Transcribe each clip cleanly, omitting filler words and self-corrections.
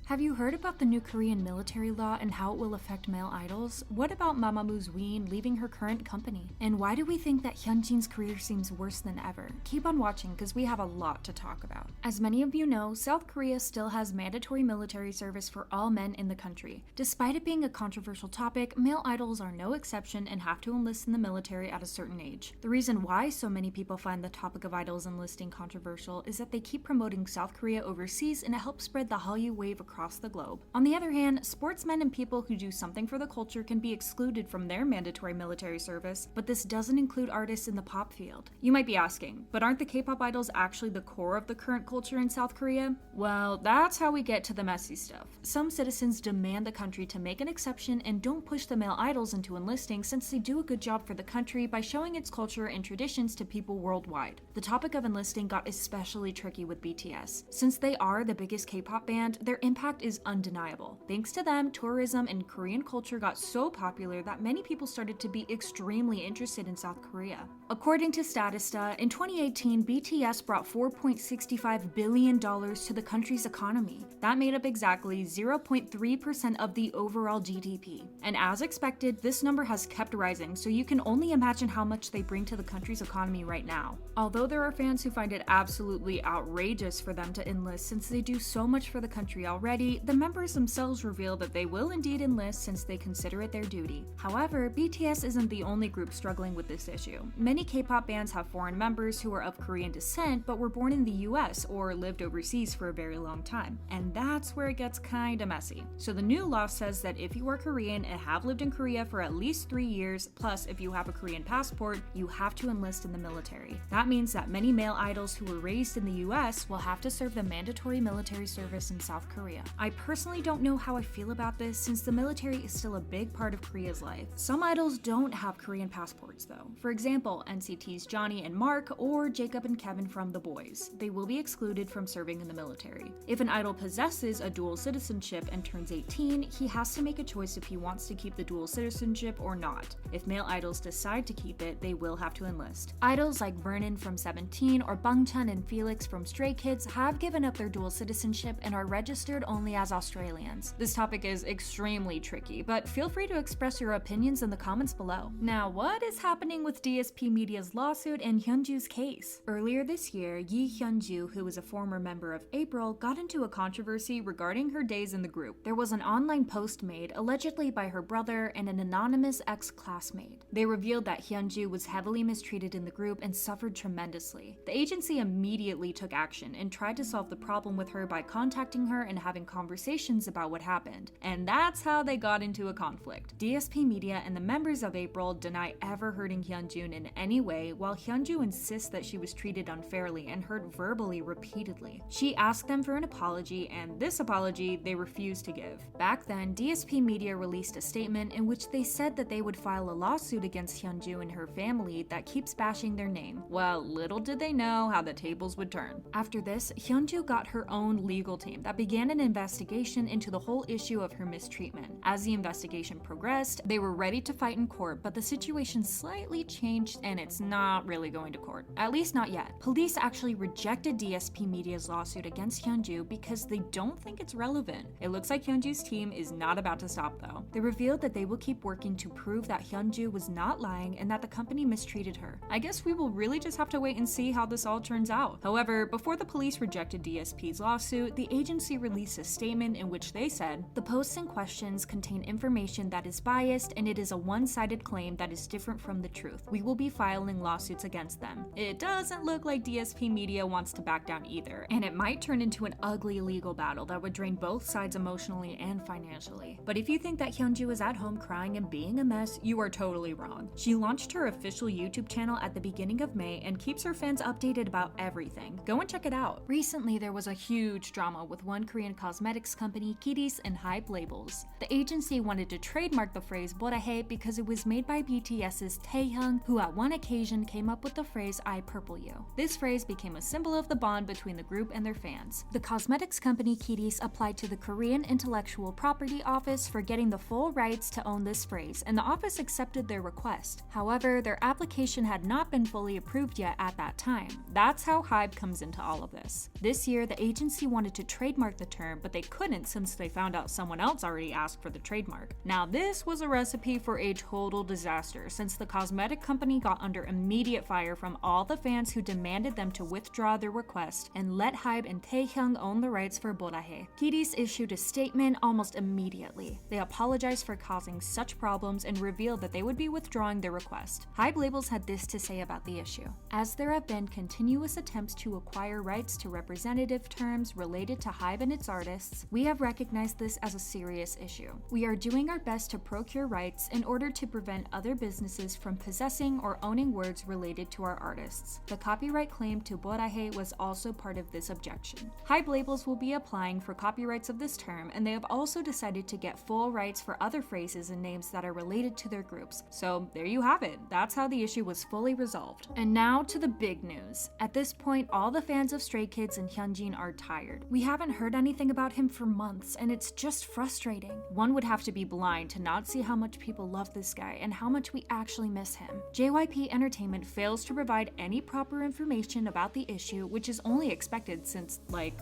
Have you heard about the new Korean military law and how it will affect male idols? What about MAMAMOO Wheein leaving her current company? And why do we think that Hyunjin's career seems worse than ever? Keep on watching because we have a lot to talk about. As many of you know, South Korea still has mandatory military service for all men in the country. Despite it being a controversial topic, male idols are no exception and have to enlist in the military at a certain age. The reason why so many people find the topic of idols enlisting controversial is that they keep promoting South Korea overseas and it helps spread the Hallyu wave across the globe. On the other hand, sportsmen and people who do something for the culture can be excluded from their mandatory military service, but this doesn't include artists in the pop field. You might be asking, but aren't the K-pop idols actually the core of the current culture in South Korea? Well, that's how we get to the messy stuff. Some citizens demand the country to make an exception and don't push the male idols into enlisting since they do a good job for the country by showing its culture and traditions to people worldwide. The topic of enlisting got especially tricky with BTS. Since they are the biggest K-pop band, their impact is undeniable. Thanks to them, tourism and Korean culture got so popular that many people started to be extremely interested in South Korea. According to Statista, in 2018, BTS brought $4.65 billion to the country's economy. That made up exactly 0.3% of the overall GDP. And as expected, this number has kept rising, so you can only imagine how much they bring to the country's economy right now. Although there are fans who find it absolutely outrageous for them to enlist since they do so much for the country already, the members themselves reveal that they will indeed enlist since they consider it their duty. However, BTS isn't the only group struggling with this issue. Many K-pop bands have foreign members who are of Korean descent but were born in the US or lived overseas for a very long time. And that's where it gets kinda messy. So the new law says that if you are Korean and have lived in Korea for at least 3 years, plus if you have a Korean passport, you have to enlist in the military. That means that many male idols who were raised in the US will have to serve the mandatory military service in South Korea. I personally don't know how I feel about this since the military is still a big part of Korea's life. Some idols don't have Korean passports though. For example, NCT's Johnny and Mark or Jacob and Kevin from The Boys. They will be excluded from serving in the military. If an idol possesses a dual citizenship and turns 18, he has to make a choice if he wants to keep the dual citizenship or not. If male idols decide to keep it, they will have to enlist. Idols like Vernon from 17 or Bangchan and Felix from Stray Kids have given up their dual citizenship and are registered only as Australians. This topic is extremely tricky, but feel free to express your opinions in the comments below. Now, what is happening with DSP Medias lawsuit and Hyunju's case? Earlier this year, Yi Hyunju, who was a former member of April, got into a controversy regarding her days in the group. There was an online post made, allegedly by her brother and an anonymous ex-classmate. They revealed that Hyunju was heavily mistreated in the group and suffered tremendously. The agency immediately took action and tried to solve the problem with her by contacting her and having conversations about what happened, and that's how they got into a conflict. DSP Media and the members of April deny ever hurting Hyunjin in any way, while Hyunju insists that she was treated unfairly and hurt verbally repeatedly. She asked them for an apology, and this apology they refused to give. Back then, DSP Media released a statement in which they said that they would file a lawsuit against Hyunju and her family that keeps bashing their name. Well, little did they know how the tables would turn. After this, Hyunju got her own legal team that began an investigation into the whole issue of her mistreatment. As the investigation progressed, they were ready to fight in court, but the situation slightly changed and it's not really going to court. At least not yet. Police actually rejected DSP Media's lawsuit against Hyunju because they don't think it's relevant. It looks like Hyunju's team is not about to stop though. They revealed that they will keep working to prove that Hyunju was not lying and that the company mistreated her. I guess we will really just have to wait and see how this all turns out. However, before the police rejected DSP's lawsuit, the agency released a statement in which they said, "The posts and questions contain information that is biased and it is a one-sided claim that is different from the truth. We will be filing lawsuits against them." It doesn't look like DSP Media wants to back down either, and it might turn into an ugly legal battle that would drain both sides emotionally and financially. But if you think that Hyunju is at home crying and being a mess, you are totally wrong. She launched her official YouTube channel at the beginning of May and keeps her fans updated about everything. Go and check it out. Recently, there was a huge drama with one Korean cosmetics company, Kitty's, and Hype Labels. The agency wanted to trademark the phrase Borah Hey because it was made by BTS's Taehyung, who at one occasion came up with the phrase "I purple you." This phrase became a symbol of the bond between the group and their fans. The cosmetics company Kitty's applied to the Korean Intellectual Property Office for getting the full rights to own this phrase, and the office accepted their request. However, their application had not been fully approved yet at that time. That's how Hype comes into all of this. This year, the agency wanted to trademark the term, trademark, but they couldn't since they found out someone else already asked for the trademark. Now, this was a recipe for a total disaster since the cosmetic company got under immediate fire from all the fans who demanded them to withdraw their request and let Hybe and Taehyung own the rights for Borah Hey. Kiddies issued a statement almost immediately. They apologized for causing such problems and revealed that they would be withdrawing their request. Hybe labels had this to say about the issue. As there have been continuous attempts to acquire rights to representative terms related to Hybe and its artists, we have recognized this as a serious issue. We are doing our best to procure rights in order to prevent other businesses from possessing or owning words related to our artists. The copyright claim to Borah Hey was also part of this objection. Hybe labels will be applying for copyrights of this term, and they have also decided to get full rights for other phrases and names that are related to their groups. So there you have it. That's how the issue was fully resolved. And now to the big news. At this point, all the fans of Stray Kids and Hyunjin are tired. We haven't heard anything about him for months, and it's just frustrating. One would have to be blind to not see how much people love this guy and how much we actually miss him. JYP Entertainment fails to provide any proper information about the issue, which is only expected since,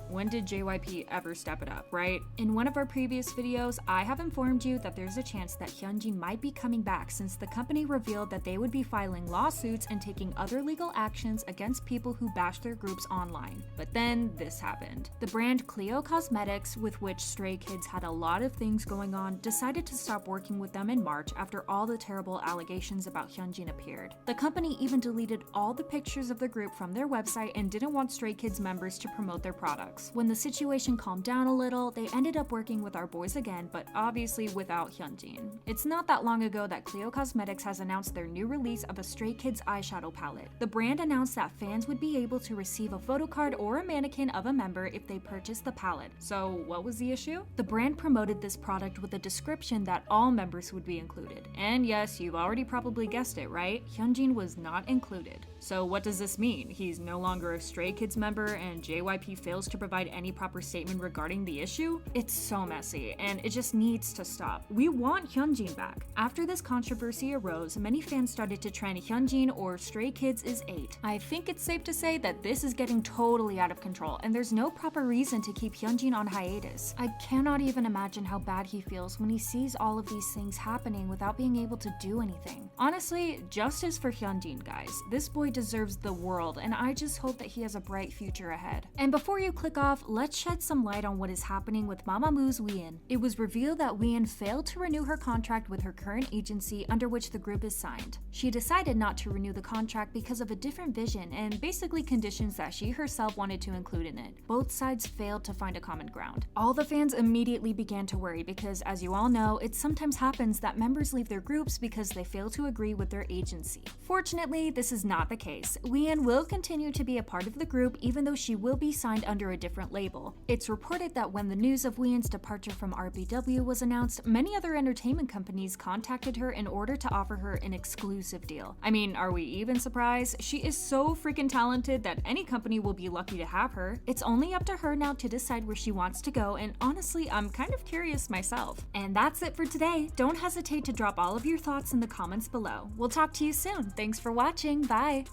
when did JYP ever step it up, right? In one of our previous videos, I have informed you that there's a chance that Hyunjin might be coming back since the company revealed that they would be filing lawsuits and taking other legal actions against people who bash their groups online. But then this happened. The brand Cleo Cosmetics, with which Stray Kids had a lot of things going on, decided to stop working with them in March after all the terrible allegations about Hyunjin appeared. The company even deleted all the pictures of the group from their website and didn't want Stray Kids members to promote their products. When the situation calmed down a little, they ended up working with our boys again, but obviously without Hyunjin. It's not that long ago that Cleo Cosmetics has announced their new release of a Stray Kids eyeshadow palette. The brand announced that fans would be able to receive a photo card or a mannequin of a member if they purchased the palette. So what was the issue? The brand promoted this product with a description that all members would be included. And yes, you've already probably guessed it, right? Hyunjin was not included. So what does this mean? He's no longer a Stray Kids member and JYP fails to provide any proper statement regarding the issue? It's so messy, and it just needs to stop. We want Hyunjin back. After this controversy arose, many fans started to trend Hyunjin or Stray Kids is 8. I think it's safe to say that this is getting totally out of control, and there's no proper reason to keep Hyunjin on hiatus. I cannot even imagine how bad he feels when he sees all of these things happening without being able to do anything. Honestly, justice for Hyunjin, guys. This boy deserves the world, and I just hope that he has a bright future ahead. And before you click off, let's shed some light on what is happening with MAMAMOO Wheein. It was revealed that Wheein failed to renew her contract with her current agency under which the group is signed. She decided not to renew the contract because of a different vision and basically conditions that she herself wanted to include in it. Both sides failed to find a common ground. All the fans immediately began to worry because, as you all know, it sometimes happens that members leave their groups because they fail to agree with their agency. Fortunately, this is not the case. Wheein will continue to be a part of the group even though she will be signed under a different label. It's reported that when the news of Wheein's departure from RBW was announced, many other entertainment companies contacted her in order to offer her an exclusive deal. I mean, are we even surprised? She is so freaking talented that any company will be lucky to have her. It's only up to her now to decide where she wants to go, and honestly, I'm kind of curious myself. And that's it for today. Don't hesitate to drop all of your thoughts in the comments below. We'll talk to you soon. Thanks for watching. Bye!